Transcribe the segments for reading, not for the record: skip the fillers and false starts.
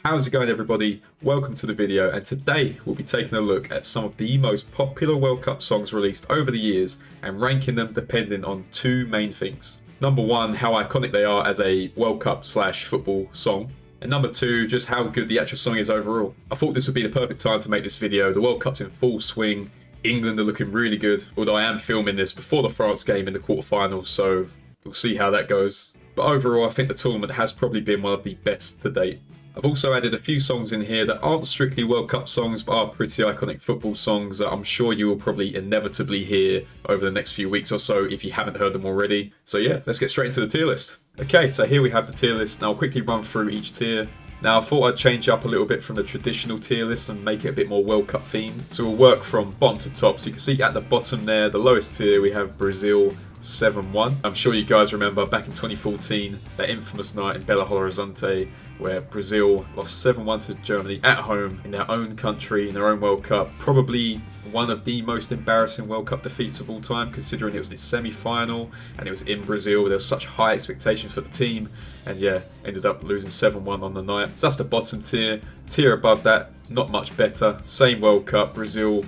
How's it going, everybody? Welcome to the video, and today we'll be taking a look at some of the most popular World Cup songs released over the years and ranking them depending on two main things. Number one, how iconic they are as a World Cup / football song. And number two, just how good the actual song is overall. I thought this would be the perfect time to make this video. The World Cup's in full swing. England are looking really good, although I am filming this before the France game in the quarterfinals, so we'll see how that goes. But overall, I think the tournament has probably been one of the best to date. I've also added a few songs in here that aren't strictly World Cup songs, but are pretty iconic football songs that I'm sure you will probably inevitably hear over the next few weeks or so if you haven't heard them already. So yeah, let's get straight into the tier list. Okay, so here we have the tier list. Now I'll quickly run through each tier. Now I thought I'd change up a little bit from the traditional tier list and make it a bit more World Cup themed. So we'll work from bottom to top. So you can see at the bottom there, the lowest tier, we have Brazil 7-1. I'm sure you guys remember back in 2014, that infamous night in Belo Horizonte where Brazil lost 7-1 to Germany at home in their own country, in their own World Cup. Probably one of the most embarrassing World Cup defeats of all time, considering it was the semi-final and it was in Brazil. There was such high expectations for the team, and yeah, ended up losing 7-1 on the night. So that's the bottom tier. Tier above that, not much better. Same World Cup, Brazil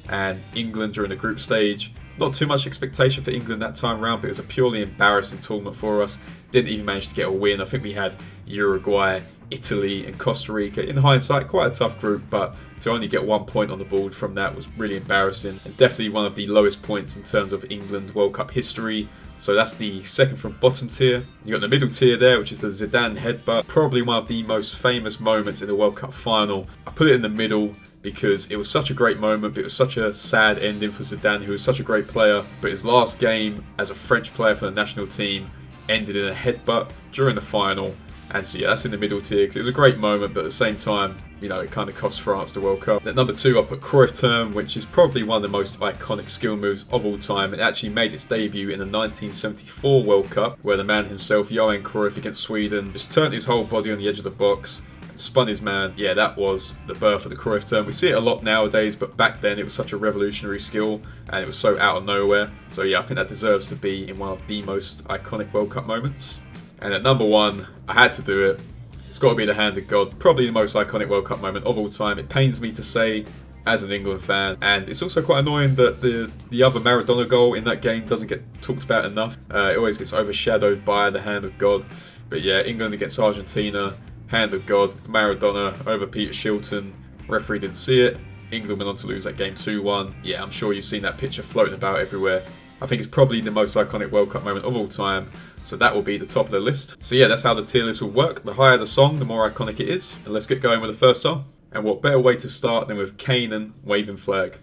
and England are in the group stage. Not too much expectation for England that time round, but it was a purely embarrassing tournament for us. Didn't even manage to get a win. I think we had Uruguay, Italy and Costa Rica. In hindsight, quite a tough group, but to only get 1 point on the board from that was really embarrassing. And definitely one of the lowest points in terms of England World Cup history. So that's the second from bottom tier. You got the middle tier there, which is the Zidane headbutt. Probably one of the most famous moments in the World Cup final. I put it in the middle because it was such a great moment, but it was such a sad ending for Zidane, who was such a great player. But his last game as a French player for the national team ended in a headbutt during the final. And so yeah, that's in the middle tier because it was a great moment, but at the same time, you know, it kind of cost France the World Cup. At number two, I put Cruyff turn, which is probably one of the most iconic skill moves of all time. It actually made its debut in the 1974 World Cup, where the man himself, Johan Cruyff against Sweden, just turned his whole body on the edge of the box, spun his man. Yeah, that was the birth of the Cruyff turn. We see it a lot nowadays, but back then it was such a revolutionary skill and it was so out of nowhere. So yeah, I think that deserves to be in one of the most iconic World Cup moments. And at number one, I had to do it. It's got to be the hand of God. Probably the most iconic World Cup moment of all time. It pains me to say as an England fan, and it's also quite annoying that the other Maradona goal in that game doesn't get talked about enough. It always gets overshadowed by the hand of God. But yeah, England against Argentina, hand of God, Maradona over Peter Shilton. Referee didn't see it. England went on to lose that game 2-1. Yeah, I'm sure you've seen that picture floating about everywhere. I think it's probably the most iconic World Cup moment of all time, so that will be the top of the list. So yeah, that's how the tier list will work. The higher the song, the more iconic it is. And let's get going with the first song. And what better way to start than with Kanan, Waving Flag.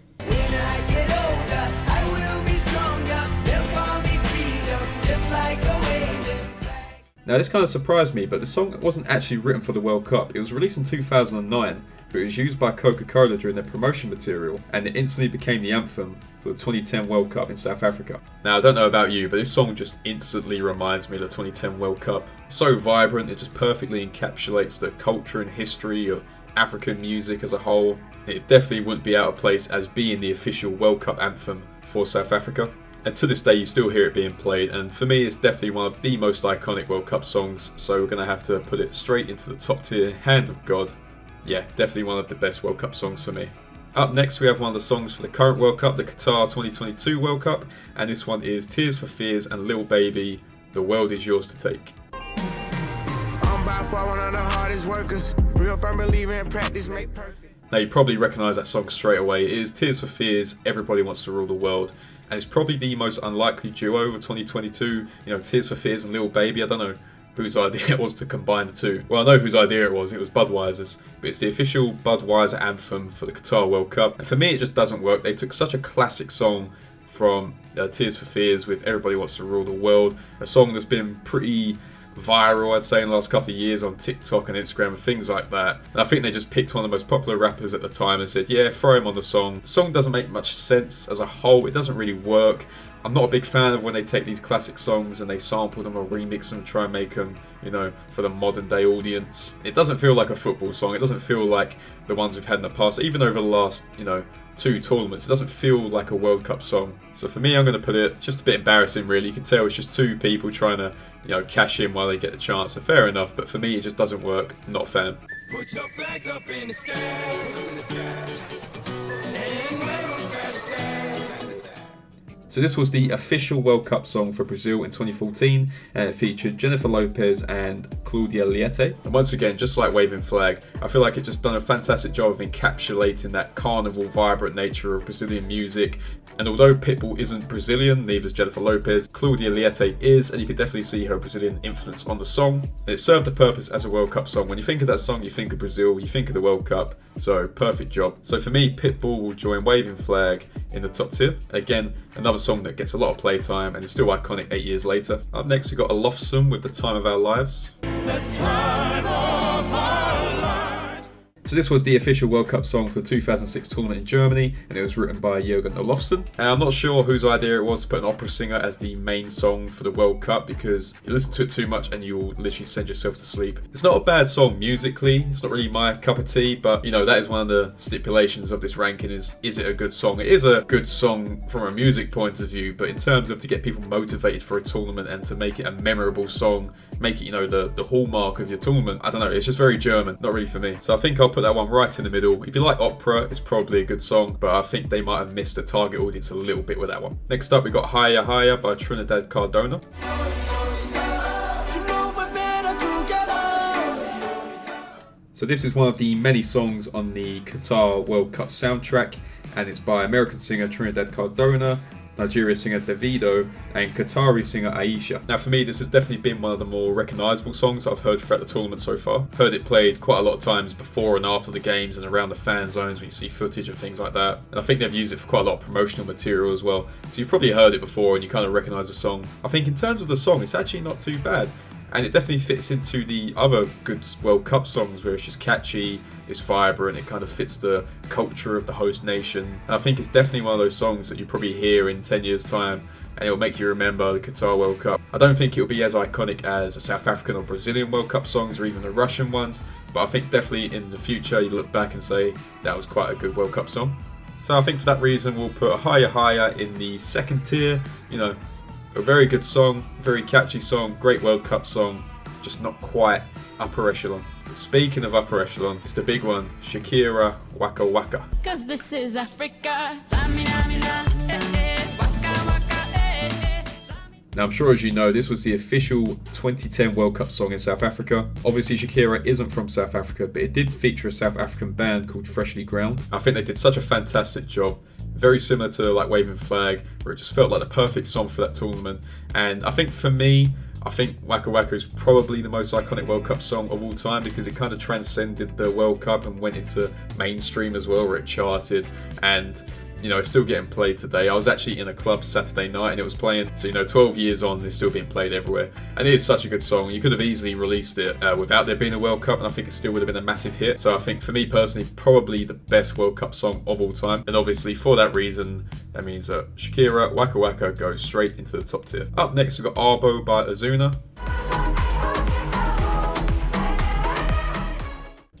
Now this kind of surprised me, but the song wasn't actually written for the World Cup. It was released in 2009, but it was used by Coca-Cola during their promotion material, and it instantly became the anthem for the 2010 World Cup in South Africa. Now I don't know about you, but this song just instantly reminds me of the 2010 World Cup. So vibrant, it just perfectly encapsulates the culture and history of African music as a whole. It definitely wouldn't be out of place as being the official World Cup anthem for South Africa. And to this day, you still hear it being played. And for me, it's definitely one of the most iconic World Cup songs. So we're going to have to put it straight into the top tier, Hand of God. Yeah, definitely one of the best World Cup songs for me. Up next, we have one of the songs for the current World Cup, the Qatar 2022 World Cup. And this one is Tears for Fears and Lil Baby, The World Is Yours to Take. I'm by far one of the hardest workers. Real firm believer in practice make perfect. Now you probably recognise that song straight away. It is Tears for Fears, Everybody Wants to Rule the World. And it's probably the most unlikely duo of 2022. You know, Tears for Fears and Lil Baby. I don't know whose idea it was to combine the two. Well, I know whose idea it was Budweiser's. But it's the official Budweiser anthem for the Qatar World Cup. And for me, it just doesn't work. They took such a classic song from Tears for Fears with Everybody Wants to Rule the World. A song that's been pretty viral, I'd say, in the last couple of years on TikTok and Instagram and things like that. And I think they just picked one of the most popular rappers at the time and said, yeah, throw him on the song. The song doesn't make much sense as a whole. It doesn't really work. I'm not a big fan of when they take these classic songs and they sample them or remix them, try and make them, you know, for the modern day audience. It doesn't feel like a football song. It doesn't feel like the ones we've had in the past. Even over the last, you know, 2 tournaments, it doesn't feel like a World Cup song. So for me, I'm going to put it just a bit embarrassing, really. You can tell it's just 2 people trying to, you know, cash in while they get the chance. So fair enough, but for me, it just doesn't work. Not a fan. Put your flags up in the sky, put them in the sky, and wave them side to side, side to side. So this was the official World Cup song for Brazil in 2014, and it featured Jennifer Lopez and Claudia Leite. And once again, just like Waving Flag, I feel like it just done a fantastic job of encapsulating that carnival, vibrant nature of Brazilian music. And although Pitbull isn't Brazilian, neither is Jennifer Lopez, Claudia Leite is, and you can definitely see her Brazilian influence on the song. And it served the purpose as a World Cup song. When you think of that song, you think of Brazil, you think of the World Cup, so perfect job. So for me, Pitbull will join Waving Flag in the top tier. Again, another song that gets a lot of playtime and is still iconic 8 years later. Up next, we've got a Lizstomania with The Time of Our Lives. So this was the official World Cup song for the 2006 tournament in Germany, and it was written by Jürgen Olofsson. And I'm not sure whose idea it was to put an opera singer as the main song for the World Cup, because you listen to it too much and you'll literally send yourself to sleep. It's not a bad song musically, it's not really my cup of tea, but you know, that is one of the stipulations of this ranking is it a good song? It is a good song from a music point of view, but in terms of to get people motivated for a tournament and to make it a memorable song, make it, you know, the hallmark of your tournament, I don't know, it's just very German, not really for me. So I think I'll put that one right in the middle. If you like opera, it's probably a good song, but I think they might have missed the target audience a little bit with that one. Next up, we got Higher Higher by Trinidad Cardona. So this is one of the many songs on the Qatar World Cup soundtrack, and it's by American singer Trinidad Cardona, Nigeria singer Davido, and Qatari singer Aisha. Now for me, this has definitely been one of the more recognisable songs I've heard throughout the tournament so far. Heard it played quite a lot of times before and after the games and around the fan zones when you see footage and things like that. And I think they've used it for quite a lot of promotional material as well. So you've probably heard it before and you kind of recognise the song. I think in terms of the song, it's actually not too bad. And it definitely fits into the other good World Cup songs where it's just catchy, it's vibrant, it kind of fits the culture of the host nation. And I think it's definitely one of those songs that you probably hear in 10 years' time and it'll make you remember the Qatar World Cup. I don't think it'll be as iconic as the South African or Brazilian World Cup songs or even the Russian ones, but I think definitely in the future you look back and say that was quite a good World Cup song. So I think for that reason we'll put Higher Higher in the second tier. You know, a very good song, very catchy song, great World Cup song, just not quite upper echelon. Speaking of upper echelon, it's the big one, Shakira, Waka Waka. Cause this is Africa. Waka, waka, Now I'm sure as you know, this was the official 2010 World Cup song in South Africa. Obviously Shakira isn't from South Africa, but it did feature a South African band called Freshly Ground. I think they did such a fantastic job. Very similar to like Waving Flag, where it just felt like the perfect song for that tournament. And I think for me, I think Waka Waka is probably the most iconic World Cup song of all time because it kind of transcended the World Cup and went into mainstream as well, where it charted and, you know, it's still getting played today. I was actually in a club Saturday night and it was playing, so, you know, 12 years on, it's still being played everywhere. And it is such a good song. You could have easily released it without there being a World Cup, and I think it still would have been a massive hit. So I think for me personally, probably the best World Cup song of all time. And obviously for that reason, that means that Shakira, Waka Waka goes straight into the top tier. Up next, we've got Arbo by Ozuna.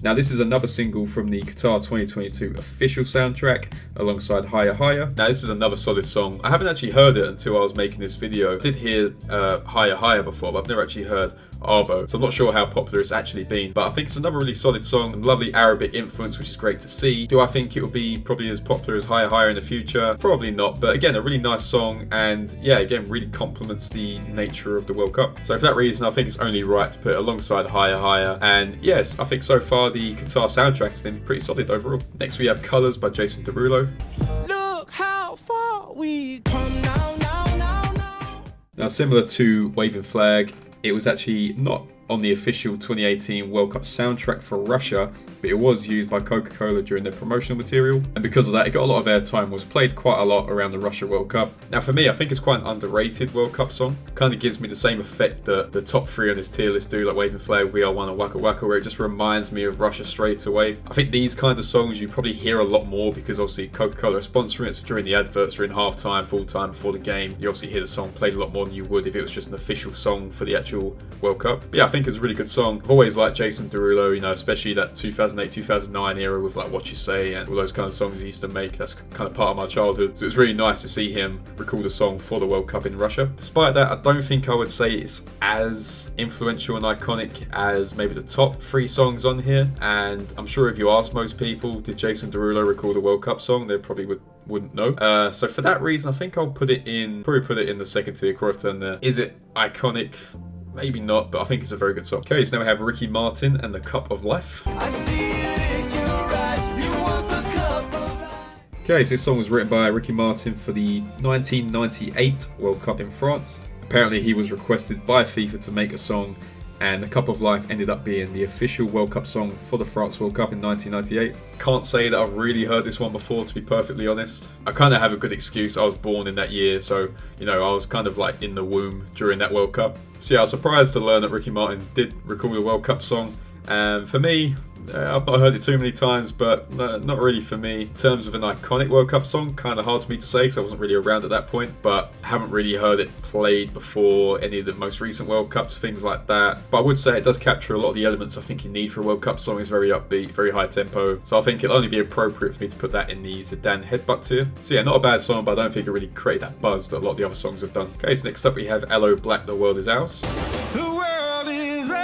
Now this is another single from the Qatar 2022 official soundtrack alongside Higher Higher. Now this is another solid song. I haven't actually heard it until I was making this video. I did hear Higher Higher before, but I've never actually heard Arbo, so I'm not sure how popular it's actually been, but I think it's another really solid song, and lovely Arabic influence, which is great to see. Do I think it will be probably as popular as Higher Higher in the future? Probably not, but again, a really nice song, and yeah, again, really complements the nature of the World Cup. So for that reason, I think it's only right to put it alongside Higher Higher, and yes, I think so far the Qatar soundtrack has been pretty solid overall. Next we have Colours by Jason Derulo. Look how far we come now. Now similar to Waving Flag, it was actually not on the official 2018 World Cup soundtrack for Russia, but it was used by Coca-Cola during their promotional material, and because of that it got a lot of airtime, was played quite a lot around the Russia World Cup. Now for me, I think it's quite an underrated World Cup song. Kind of gives me the same effect that the top three on this tier list do, like Waving Flag, We Are One and Waka Waka, where it just reminds me of Russia straight away. I think these kinds of songs you probably hear a lot more because obviously Coca-Cola are sponsoring it, so during the adverts, during half-time, full-time, before the game, you obviously hear the song played a lot more than you would if it was just an official song for the actual World Cup. But yeah, I think it's a really good song. I've always liked Jason Derulo, you know, especially that 2008-2009 era with like What You Say and all those kind of songs he used to make. That's kind of part of my childhood. So it's really nice to see him record a song for the World Cup in Russia. Despite that, I don't think I would say it's as influential and iconic as maybe the top 3 songs on here. And I'm sure if you ask most people, did Jason Derulo record a World Cup song, they probably wouldn't know. So for that reason, I think I'll probably put it in the second tier. Croydon there. Is it iconic? Maybe not, but I think it's a very good song. Okay, so now we have Ricky Martin and The Cup of Life. I see it in your eyes. You want the cup of life. Okay, so this song was written by Ricky Martin for the 1998 World Cup in France. Apparently he was requested by FIFA to make a song, and The Cup of Life ended up being the official World Cup song for the France World Cup in 1998. Can't say that I've really heard this one before, to be perfectly honest. I kind of have a good excuse. I was born in that year, so, you know, I was kind of like in the womb during that World Cup. So yeah, I was surprised to learn that Ricky Martin did record a World Cup song. And for me, I've not heard it too many times, but not really for me. In terms of an iconic World Cup song, kind of hard for me to say because I wasn't really around at that point, but haven't really heard it played before any of the most recent World Cups, things like that. But I would say it does capture a lot of the elements I think you need for a World Cup song. It's very upbeat, very high tempo, so I think it'll only be appropriate for me to put that in the Zidane headbutt tier. So yeah, not a bad song, but I don't think it really created that buzz that a lot of the other songs have done. Okay, so next up we have Aloe Black, The World Is Ours. The world is ours.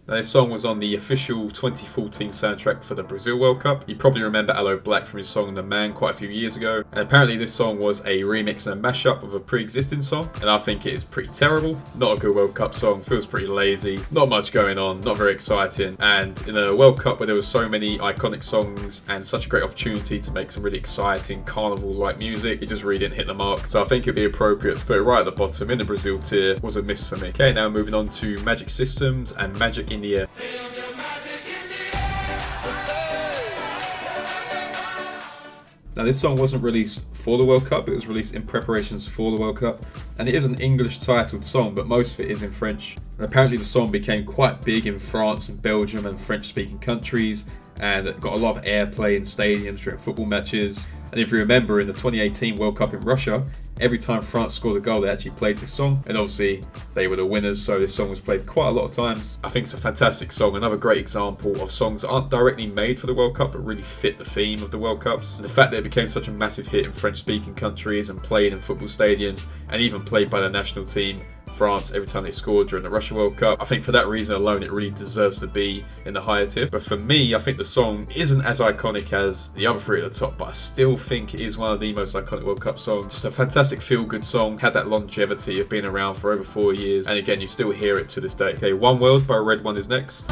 Now, this song was on the official 2014 soundtrack for the Brazil World Cup. You probably remember Aloe Black from his song The Man quite a few years ago. And apparently this song was a remix and a mashup of a pre-existing song. And I think it is pretty terrible. Not a good World Cup song. Feels pretty lazy. Not much going on. Not very exciting. And in a World Cup where there was so many iconic songs and such a great opportunity to make some really exciting carnival-like music, it just really didn't hit the mark. So I think it'd be appropriate to put it right at the bottom in the Brazil tier. Was a miss for me. Okay, now moving on to Magic Systems and Magic in the Air. Now this song wasn't released for the World Cup, it was released in preparations for the World Cup, and it is an English titled song, but most of it is in French. And apparently the song became quite big in France and Belgium and French speaking countries, and it got a lot of airplay in stadiums during football matches. And if you remember, in the 2018 World Cup in Russia, every time France scored a goal, they actually played this song. And obviously, they were the winners, so this song was played quite a lot of times. I think it's a fantastic song. Another great example of songs that aren't directly made for the World Cup, but really fit the theme of the World Cups. And the fact that it became such a massive hit in French-speaking countries and played in football stadiums, and even played by the national team, France, every time they scored during the Russia World Cup. I think for that reason alone, it really deserves to be in the higher tier. But for me, I think the song isn't as iconic as the other 3 at the top, but I still think it is one of the most iconic World Cup songs. Just a fantastic feel-good song, had that longevity of being around for over 4 years, and again, you still hear it to this day. Okay, One World by Red One is next.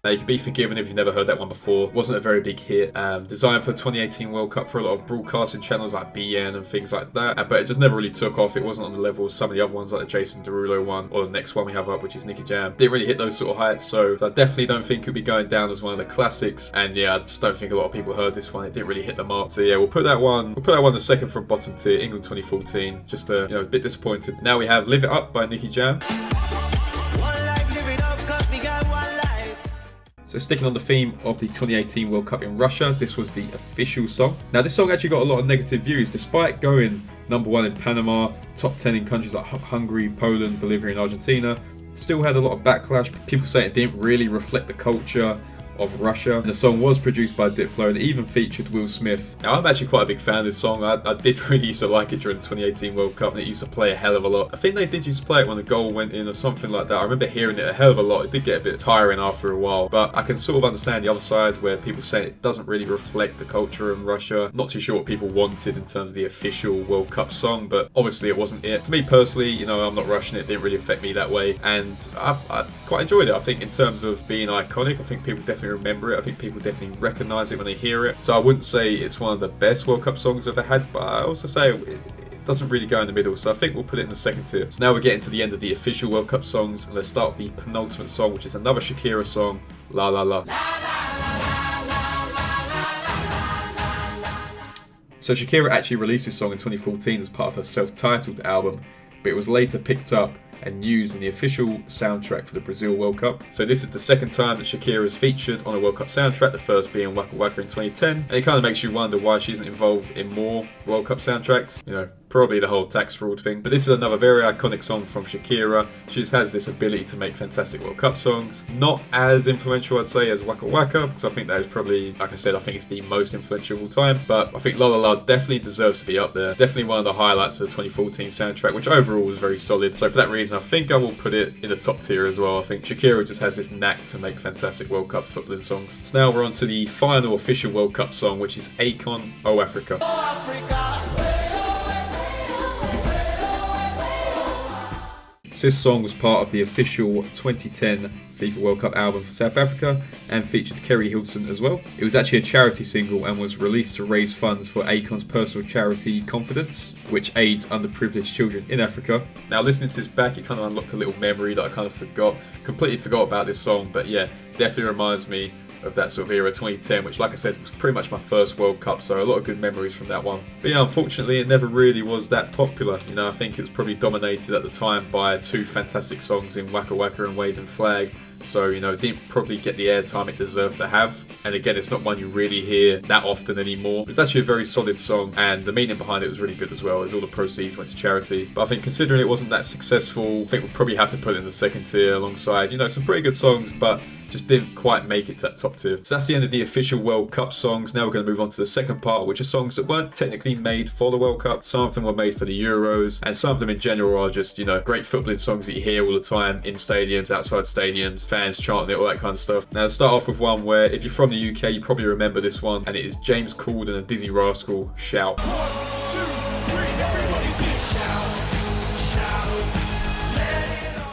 Now, you can be forgiven if you've never heard that one before. It wasn't a very big hit. Designed for the 2018 World Cup for a lot of broadcasting channels like BN and things like that. But it just never really took off. It wasn't on the level of some of the other ones like the Jason Derulo one or the next one we have up, which is Nicky Jam. Didn't really hit those sort of heights. So I definitely don't think it'll be going down as one of the classics. And yeah, I just don't think a lot of people heard this one. It didn't really hit the mark. So yeah, we'll put that one the second from bottom tier, England 2014. Just a bit disappointed. Now we have Live It Up by Nicky Jam. So sticking on the theme of the 2018 World Cup in Russia, this was the official song. Now this song actually got a lot of negative views, despite going #1 in Panama, top 10 in countries like Hungary, Poland, Bolivia and Argentina. Still had a lot of backlash. People say it didn't really reflect the culture of Russia. And the song was produced by Diplo and even featured Will Smith. Now I'm actually quite a big fan of this song. I did really used to like it during the 2018 World Cup, and it used to play a hell of a lot. I think they did used to play it when the goal went in or something like that. I remember hearing it a hell of a lot. It did get a bit tiring after a while, but I can sort of understand the other side where people say it doesn't really reflect the culture in Russia. Not too sure what people wanted in terms of the official World Cup song, but obviously it wasn't it. For me personally, I'm not Russian. It didn't really affect me that way, and I quite enjoyed it. I think in terms of being iconic, I think people definitely remember it. I think people definitely recognise it when they hear it. So I wouldn't say it's one of the best World Cup songs I've ever had, but I also say it doesn't really go in the middle. So I think we'll put it in the second tier. So now we're getting to the end of the official World Cup songs, and let's start with the penultimate song, which is another Shakira song, La La La. So Shakira actually released this song in 2014 as part of her self-titled album, but it was later picked up and used in the official soundtrack for the Brazil World Cup. So this is the second time that Shakira is featured on a World Cup soundtrack, the first being Waka Waka in 2010. And it kind of makes you wonder why she isn't involved in more World Cup soundtracks. probably the whole tax fraud thing. But this is another very iconic song from Shakira. She just has this ability to make fantastic World Cup songs. Not as influential, I'd say, as Waka Waka, because I think that is probably, like I said, I think it's the most influential of all time. But I think La La La definitely deserves to be up there. Definitely one of the highlights of the 2014 soundtrack, which overall was very solid. So for that reason, I think I will put it in the top tier as well. I think Shakira just has this knack to make fantastic World Cup footballing songs. So now we're on to the final official World Cup song, which is Akon, Oh Africa. So this song was part of the official 2010 FIFA World Cup album for South Africa and featured Kerry Hilson as well. It was actually a charity single and was released to raise funds for Akon's personal charity Confidence, which aids underprivileged children in Africa. Now listening to this back, it kind of unlocked a little memory that I kind of completely forgot about this song, but yeah, definitely reminds me of that sort of era, 2010, which, like I said, was pretty much my first World Cup, so a lot of good memories from that one. But yeah, unfortunately, it never really was that popular. You know, I think it was probably dominated at the time by two fantastic songs in Waka Waka and Waving Flag. So, you know, it didn't probably get the airtime it deserved to have. And again, it's not one you really hear that often anymore. It's actually a very solid song, and the meaning behind it was really good as well, as all the proceeds went to charity. But I think considering it wasn't that successful, I think we'll probably have to put it in the second tier alongside, you know, some pretty good songs, but just didn't quite make it to that top tier. So that's the end of the official World Cup songs. Now we're going to move on to the second part, which are songs that weren't technically made for the World Cup. Some of them were made for the Euros, and some of them in general are just, you know, great footballing songs that you hear all the time in stadiums, outside stadiums, fans chanting it, all that kind of stuff. Now let's start off with one where, if you're from the UK, you probably remember this one, and it is James Corden and Dizzy Rascal, Shout. 1, 2, 3, everybody sing. Shout, let it all.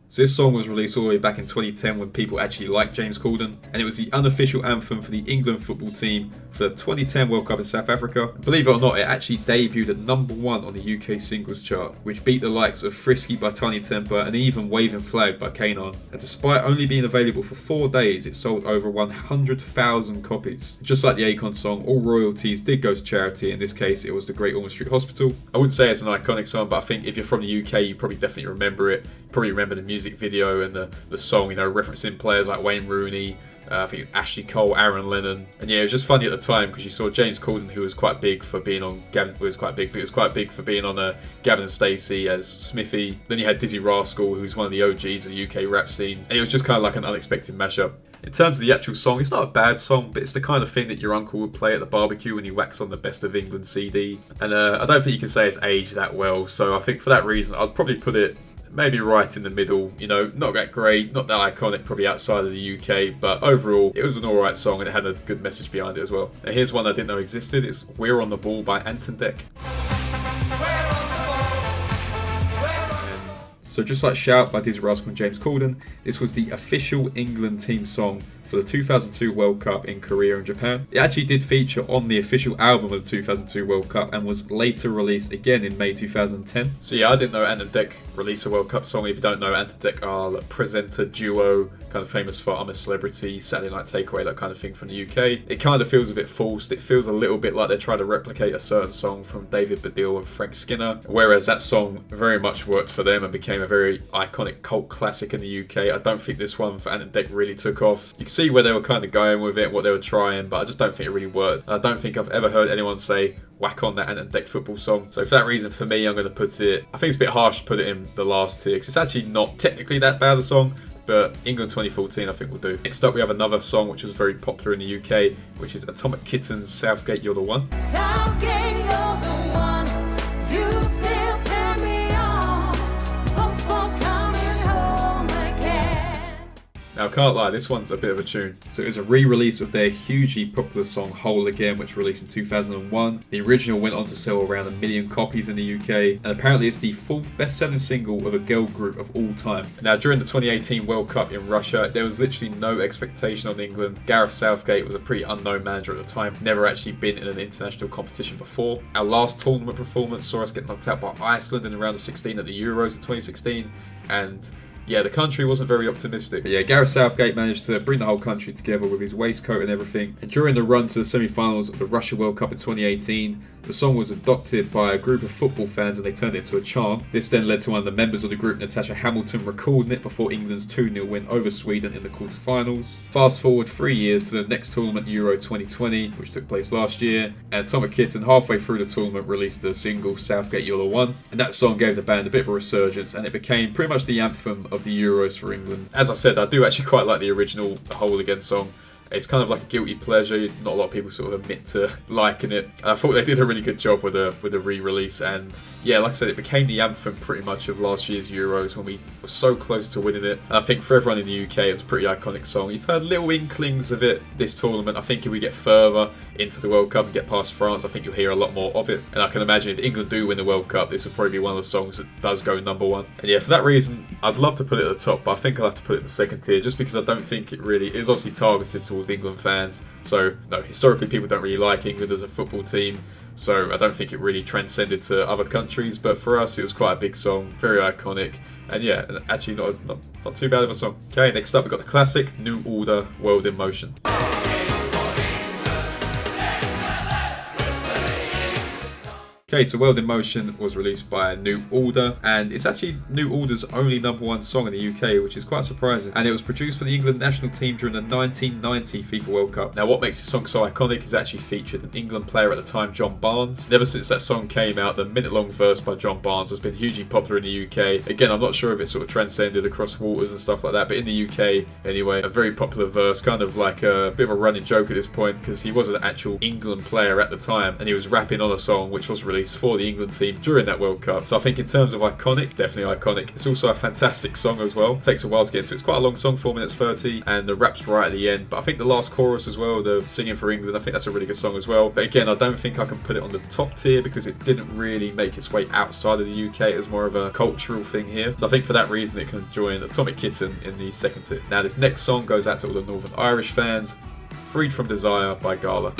So this song was released all the way back in 2010 when people actually liked James Corden, and it was the unofficial anthem for the England football team for the 2010 World Cup in South Africa. And believe it or not, it actually debuted at #1 on the UK singles chart, which beat the likes of Frisky by Tiny Temper and even Waving Flag by Kanan. And despite only being available for 4 days, it sold over 100,000 copies. Just like the Akon song, all royalties did go to charity. In this case, it was the Great Ormond Street Hospital. I wouldn't say it's an iconic song, but I think if you're from the UK, you probably definitely remember it. You probably remember the music video and the song, you know, referencing players like Wayne Rooney, I think Ashley Cole, Aaron Lennon, and yeah, it was just funny at the time because you saw James Corden, who was quite big for being on Gavin, for being on Gavin and Stacey as Smithy. Then you had Dizzy Rascal, who's one of the OGs of the UK rap scene, and it was just kind of like an unexpected mashup. In terms of the actual song, it's not a bad song, but it's the kind of thing that your uncle would play at the barbecue when he whacks on the Best of England CD. And I don't think you can say it's aged that well, so I think for that reason, I'd probably put it maybe right in the middle. You know, not that great, not that iconic, probably outside of the UK, but overall, it was an alright song and it had a good message behind it as well. Now here's one I didn't know existed. It's We're on the Ball by Ant and Dec. So just like Shout by Dizzy Rascal and James Corden, this was the official England team song for the 2002 World Cup in Korea and Japan. It actually did feature on the official album of the 2002 World Cup and was later released again in May 2010. So yeah, I didn't know Ant and Dec released a World Cup song. If you don't know, Ant and Dec are a presenter duo, kind of famous for I'm a Celebrity, Saturday Night Takeaway, that kind of thing from the UK. It kind of feels a bit forced. It feels a little bit like they're trying to replicate a certain song from David Baddiel and Frank Skinner, whereas that song very much worked for them and became a very iconic cult classic in the UK. I don't think this one for Ant and Dec really took off. You can see where they were kind of going with it, what they were trying, but I just don't think it really worked. I don't think I've ever heard anyone say whack on that Ant and Dec football song. So for that reason, for me, I'm going to put it, I think it's a bit harsh to put it in the last tier because it's actually not technically that bad a song, but England 2014 I think will do. Next up we have another song which was very popular in the UK, which is Atomic Kitten's Southgate You're the One. Southgate, you're the one. You still turn me on. Football's coming home again. Now I can't lie, this one's a bit of a tune. So it was a re-release of their hugely popular song Whole Again, which released in 2001. The original went on to sell around 1 million copies in the UK, and apparently it's the 4th best-selling single of a girl group of all time. Now during the 2018 World Cup in Russia, there was literally no expectation on England. Gareth Southgate was a pretty unknown manager at the time, never actually been in an international competition before. Our last tournament performance saw us get knocked out by Iceland in the round of 16 at the Euros in 2016, and yeah, the country wasn't very optimistic. But yeah, Gareth Southgate managed to bring the whole country together with his waistcoat and everything. And during the run to the semi-finals of the Russia World Cup in 2018, the song was adopted by a group of football fans and they turned it into a chant. This then led to one of the members of the group, Natasha Hamilton, recording it before England's 2-0 win over Sweden in the quarterfinals. Fast forward 3 years to the next tournament, Euro 2020, which took place last year, and Atomic Kitten halfway through the tournament released the single Southgate You're the One, and that song gave the band a bit of a resurgence and it became pretty much the anthem of the Euros for England. As I said, I do actually quite like the original The Whole Again song. It's kind of like a guilty pleasure. Not a lot of people sort of admit to liking it. And I thought they did a really good job with the re-release. And yeah, like I said, it became the anthem pretty much of last year's Euros when we were so close to winning it. And I think for everyone in the UK, it's a pretty iconic song. You've heard little inklings of it this tournament. I think if we get further into the World Cup and get past France, I think you'll hear a lot more of it. And I can imagine if England do win the World Cup, this will probably be one of the songs that does go #1. And yeah, for that reason, I'd love to put it at the top, but I think I'll have to put it in the second tier just because I don't think it really is obviously targeted towards England fans. So, no, historically people don't really like England as a football team, so I don't think it really transcended to other countries, but for us it was quite a big song, very iconic, and yeah, actually not too bad of a song. Okay, next up we've got the classic New Order, World in Motion. Okay, so World in Motion was released by New Order, and it's actually New Order's only #1 song in the UK, which is quite surprising. And it was produced for the England national team during the 1990 FIFA World Cup. Now, what makes this song so iconic is actually featured an England player at the time, John Barnes. And ever since that song came out, the minute-long verse by John Barnes has been hugely popular in the UK. Again, I'm not sure if it sort of transcended across waters and stuff like that, but in the UK, anyway, a very popular verse, kind of like a bit of a running joke at this point, because he was an actual England player at the time, and he was rapping on a song which was released for the England team during that World Cup. So I think in terms of iconic, definitely iconic. It's also a fantastic song as well. It takes a while to get into it. It's quite a long song, 4 minutes 30, and the rap's right at the end. But I think the last chorus as well, the singing for England, I think that's a really good song as well. But again, I don't think I can put it on the top tier because it didn't really make its way outside of the UK. It's more of a cultural thing here. So I think for that reason it can join Atomic Kitten in the second tier. Now this next song goes out to all the Northern Irish fans. Freed from Desire by Gala.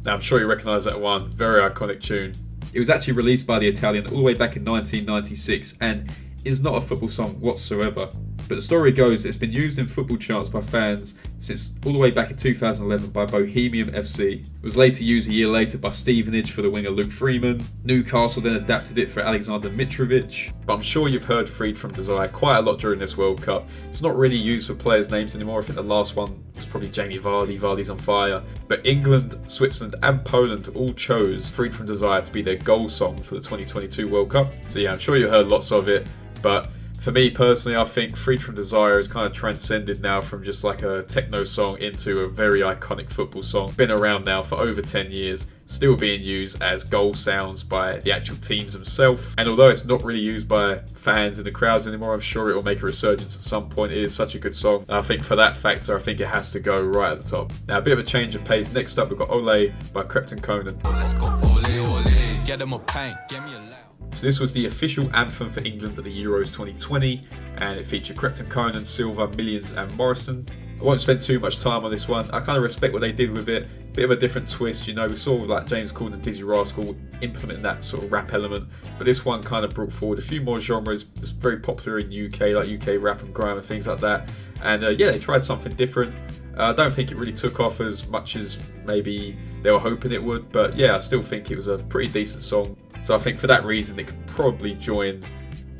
Now I'm sure you recognise that one, very iconic tune. It was actually released by the Italian all the way back in 1996 and is not a football song whatsoever. But the story goes that it's been used in football charts by fans since all the way back in 2011 by Bohemian FC. It was later used a year later by Stevenage for the winger Luke Freeman. Newcastle then adapted it for Alexander Mitrovic. But I'm sure you've heard Freed from Desire quite a lot during this World Cup. It's not really used for players' names anymore. I think the last one was probably Jamie Vardy. Vardy's on fire. But England, Switzerland and Poland all chose Freed from Desire to be their goal song for the 2022 World Cup. So yeah, I'm sure you heard lots of it. But for me personally, I think Freed from Desire is kind of transcended now from just like a techno song into a very iconic football song. Been around now for over 10 years, still being used as goal sounds by the actual teams themselves. And although it's not really used by fans in the crowds anymore, I'm sure it will make a resurgence at some point. It is such a good song. And I think for that factor, I think it has to go right at the top. Now, a bit of a change of pace. Next up, we've got Ole by Krypton Conan. Let's go, ole, ole. Get them a pint, get me a loud. So this was the official anthem for England at the Euros 2020, and it featured Krypton Conan, Silva, Millions and Morrison. I won't spend too much time on this one. I kind of respect what they did with it. Bit of a different twist, you know. We saw like James Corden and Dizzy Rascal implementing that sort of rap element, but this one kind of brought forward a few more genres. It's very popular in UK, like UK rap and grime and things like that. And yeah, they tried something different. I don't think it really took off as much as maybe they were hoping it would, but yeah, I still think it was a pretty decent song. So I think for that reason, it could probably join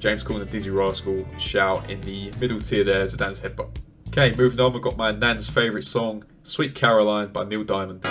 James Corden and Dizzy Rascal Shout in the middle tier there as a dance headbutt. Okay, moving on, we've got my nan's favourite song, Sweet Caroline by Neil Diamond.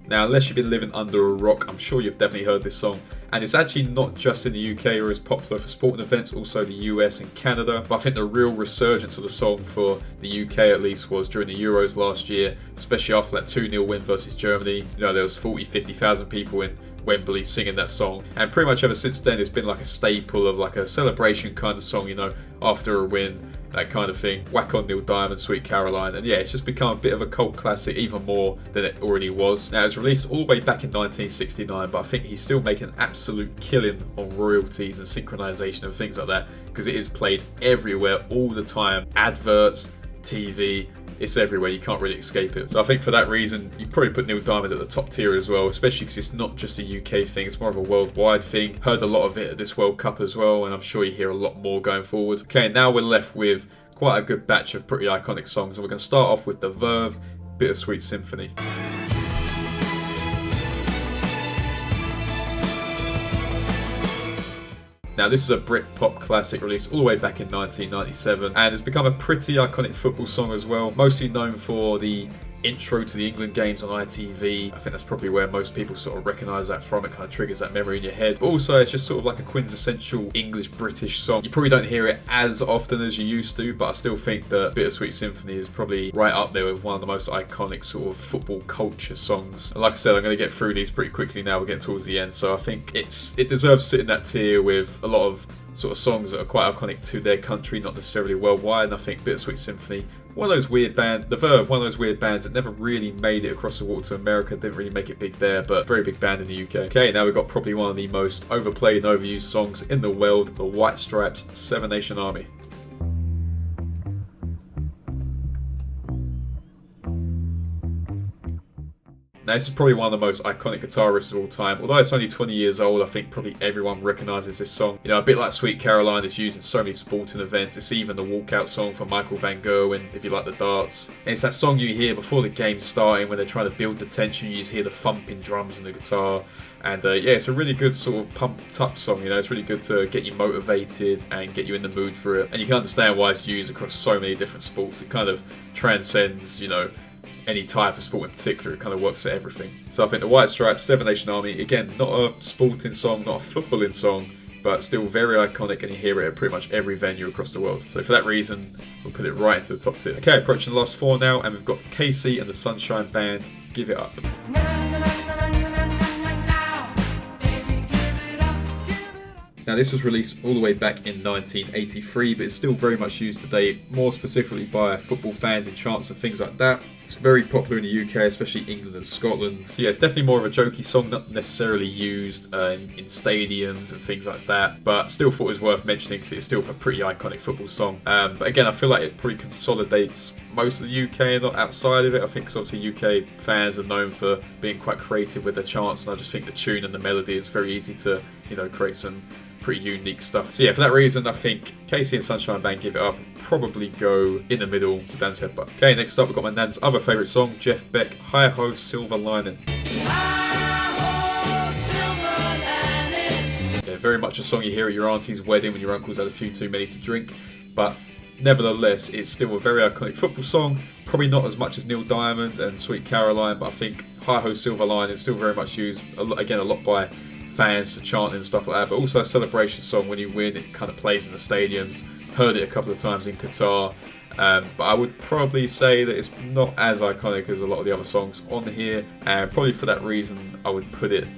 Now, unless you've been living under a rock, I'm sure you've definitely heard this song. And it's actually not just in the UK or is popular for sporting events, also the US and Canada. But I think the real resurgence of the song for the UK at least was during the Euros last year, especially after that 2-0 win versus Germany. You know, there was 40,000-50,000 people in Wembley singing that song. And pretty much ever since then, it's been like a staple of like a celebration kind of song, you know, after a win, that kind of thing. Whack on Neil Diamond, Sweet Caroline. And yeah, it's just become a bit of a cult classic, even more than it already was. Now, it was released all the way back in 1969, but I think he's still making an absolute killing on royalties and synchronization and things like that, because it is played everywhere all the time. Adverts, TV. It's everywhere, you can't really escape it. So I think for that reason, you probably put Neil Diamond at the top tier as well, especially because it's not just a UK thing, it's more of a worldwide thing. Heard a lot of it at this World Cup as well, and I'm sure you hear a lot more going forward. Okay, now we're left with quite a good batch of pretty iconic songs, and we're going to start off with The Verve, Bittersweet Symphony. Now this is a Britpop classic released all the way back in 1997 and has become a pretty iconic football song as well, mostly known for the intro to the England games on ITV. I think that's probably where most people sort of recognise that from. It kind of triggers that memory in your head. But also it's just sort of like a quintessential English-British song. You probably don't hear it as often as you used to, but I still think that Bittersweet Symphony is probably right up there with one of the most iconic sort of football culture songs. And like I said, I'm going to get through these pretty quickly now. We're getting towards the end, so I think it deserves to sit in that tier with a lot of sort of songs that are quite iconic to their country, not necessarily worldwide. And I think Bittersweet Symphony, one of those weird bands, The Verve, one of those weird bands that never really made it across the water to America, didn't really make it big there, but very big band in the UK. Okay, now we've got probably one of the most overplayed and overused songs in the world, The White Stripes' Seven Nation Army. Now this is probably one of the most iconic guitar riffs of all time. Although it's only 20 years old, I think probably everyone recognises this song. You know, a bit like Sweet Caroline, it's used in so many sporting events. It's even the walkout song for Michael Van Gerwen, if you like the darts. And it's that song you hear before the game's starting when they're trying to build the tension. You just hear the thumping drums and the guitar. And yeah, it's a really good sort of pumped up song, you know. It's really good to get you motivated and get you in the mood for it. And you can understand why it's used across so many different sports. It kind of transcends, you know, any type of sport in particular. It kind of works for everything. So I think The White Stripes, Seven Nation Army, again, not a sporting song, not a footballing song, but still very iconic, and you hear it at pretty much every venue across the world. So for that reason, we'll put it right into the top tier. Okay, approaching the last four now, and we've got Casey and the Sunshine Band, Give It Up. Now this was released all the way back in 1983, but it's still very much used today, more specifically by football fans in chants and things like that. It's very popular in the UK, especially England and Scotland. So yeah, it's definitely more of a jokey song, not necessarily used in stadiums and things like that, but still thought it was worth mentioning because it's still a pretty iconic football song. But again, I feel like it probably consolidates most of the UK and not outside of it. I think because obviously UK fans are known for being quite creative with their chants, and I just think the tune and the melody is very easy to, you know, create some pretty unique stuff. So yeah, for that reason, I think Casey and Sunshine Band, Give It Up, probably go in the middle to Dan's Headbutt. Okay, next up we've got my nan's other favourite song, Jeff Beck, Hi Ho Silver Lining. Yeah, very much a song you hear at your auntie's wedding when your uncle's had a few too many to drink, but nevertheless, it's still a very iconic football song. Probably not as much as Neil Diamond and Sweet Caroline, but I think Hi Ho Silver Lining is still very much used, again, a lot by fans chanting and stuff like that, but also a celebration song. When you win, it kind of plays in the stadiums. Heard it a couple of times in Qatar, but I would probably say that it's not as iconic as a lot of the other songs on here, and probably for that reason I would put it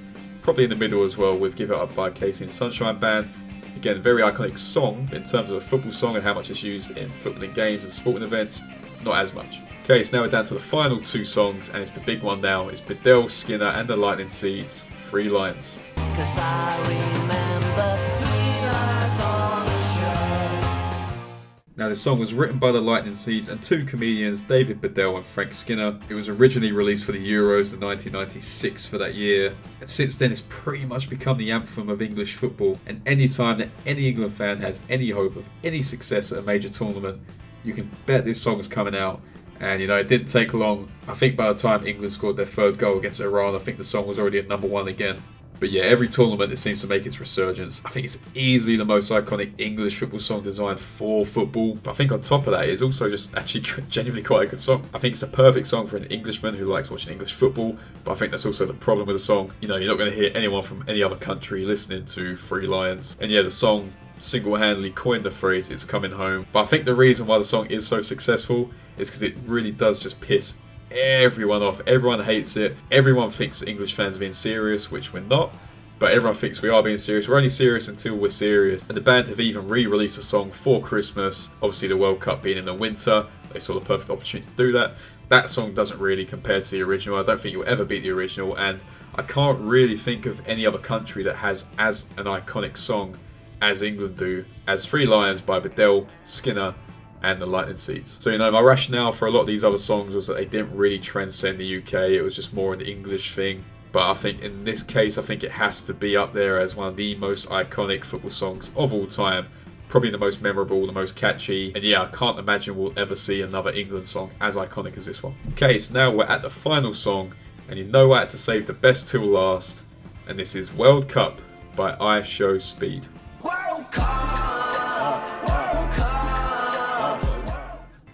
probably in the middle as well with Give It Up by Casey and Sunshine Band. Again, very iconic song in terms of a football song and how much it's used in footballing games and sporting events, not as much. Okay, so now we're down to the final two songs, and it's the big one now. It's Bedell, Skinner and the Lightning Seeds, Three Lions. 'Cause I remember 3 lines on the shirt. Now this song was written by the Lightning Seeds and two comedians, David Bedell and Frank Skinner. It was originally released for the Euros in 1996 for that year, and since then it's pretty much become the anthem of English football. And any time that any England fan has any hope of any success at a major tournament, you can bet this song is coming out. And, you know, it didn't take long. I think by the time England scored their third goal against Iran, I think the song was already at #1 again. But yeah, every tournament it seems to make its resurgence. I think it's easily the most iconic English football song designed for football. But I think on top of that, it's also just actually genuinely quite a good song. I think it's a perfect song for an Englishman who likes watching English football. But I think that's also the problem with the song. You know, you're not going to hear anyone from any other country listening to Three Lions. And yeah, the song single-handedly coined the phrase, it's coming home. But I think the reason why the song is so successful is because it really does just piss everyone off. Everyone hates it. Everyone thinks that English fans are being serious, which we're not. But everyone thinks we are being serious. We're only serious until we're serious. And the band have even re-released a song for Christmas. Obviously the World Cup being in the winter, they saw the perfect opportunity to do that. That song doesn't really compare to the original. I don't think it will ever beat the original. And I can't really think of any other country that has as an iconic song as England do, as Three Lions by Bedell, Skinner and the Lightning Seeds. So, you know, my rationale for a lot of these other songs was that they didn't really transcend the UK. It was just more an English thing. But I think in this case, I think it has to be up there as one of the most iconic football songs of all time. Probably the most memorable, the most catchy. And yeah, I can't imagine we'll ever see another England song as iconic as this one. Okay, so now we're at the final song. And you know I had to save the best till last. And this is World Cup by I Show Speed. World Cup, World Cup.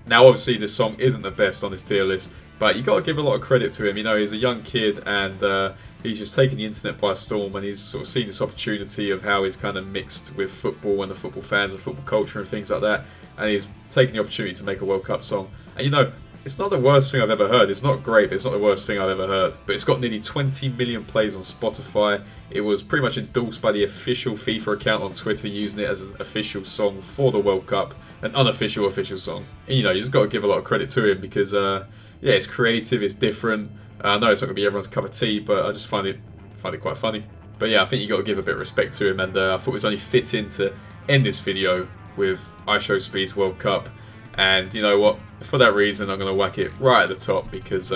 Now obviously this song isn't the best on this tier list, but you got to give a lot of credit to him. You know, he's a young kid and he's just taken the internet by storm, and he's sort of seen this opportunity of how he's kind of mixed with football and the football fans and football culture and things like that, and he's taken the opportunity to make a World Cup song. And you know, it's not the worst thing I've ever heard. It's not great, but it's not the worst thing I've ever heard. But it's got nearly 20 million plays on Spotify. It was pretty much endorsed by the official FIFA account on Twitter, using it as an official song for the World Cup, an unofficial official song. And you know, you just got to give a lot of credit to him because, yeah, it's creative, it's different. I know it's not going to be everyone's cup of tea, but I just find it quite funny. But yeah, I think you got to give a bit of respect to him, and I thought it was only fitting to end this video with I Show Speed's World Cup. And you know what? For that reason, I'm going to whack it right at the top because,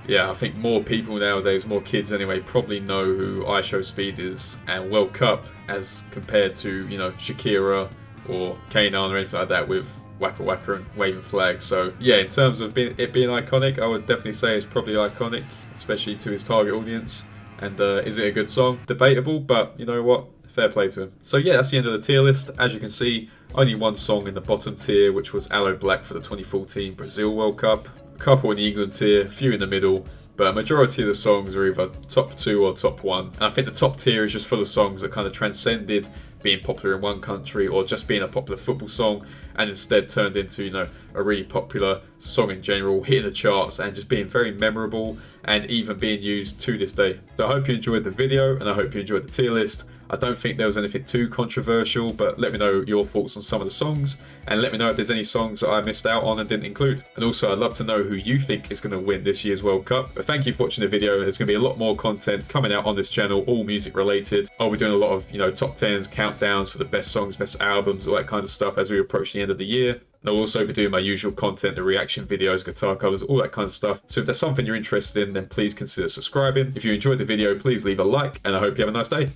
yeah, I think more people nowadays, more kids anyway, probably know who I Show Speed is and World Cup as compared to, you know, Shakira or Kanan or anything like that with Waka Waka and waving flags. So yeah, in terms of it being iconic, I would definitely say it's probably iconic, especially to his target audience. And is it a good song? Debatable, but you know what? Fair play to him. So yeah, that's the end of the tier list. As you can see, only one song in the bottom tier, which was Aloe Black for the 2014 Brazil World Cup. A couple in the England tier, a few in the middle, but a majority of the songs are either top 2 or top 1. And I think the top tier is just full of songs that kind of transcended being popular in one country or just being a popular football song, and instead turned into, you know, a really popular song in general, hitting the charts and just being very memorable and even being used to this day. So I hope you enjoyed the video and I hope you enjoyed the tier list. I don't think there was anything too controversial, but let me know your thoughts on some of the songs, and let me know if there's any songs that I missed out on and didn't include. And also, I'd love to know who you think is going to win this year's World Cup. But thank you for watching the video. There's going to be a lot more content coming out on this channel, all music related. I'll be doing a lot of, you know, top 10s, countdowns for the best songs, best albums, all that kind of stuff as we approach the end of the year. And I'll also be doing my usual content, the reaction videos, guitar covers, all that kind of stuff. So if there's something you're interested in, then please consider subscribing. If you enjoyed the video, please leave a like, and I hope you have a nice day.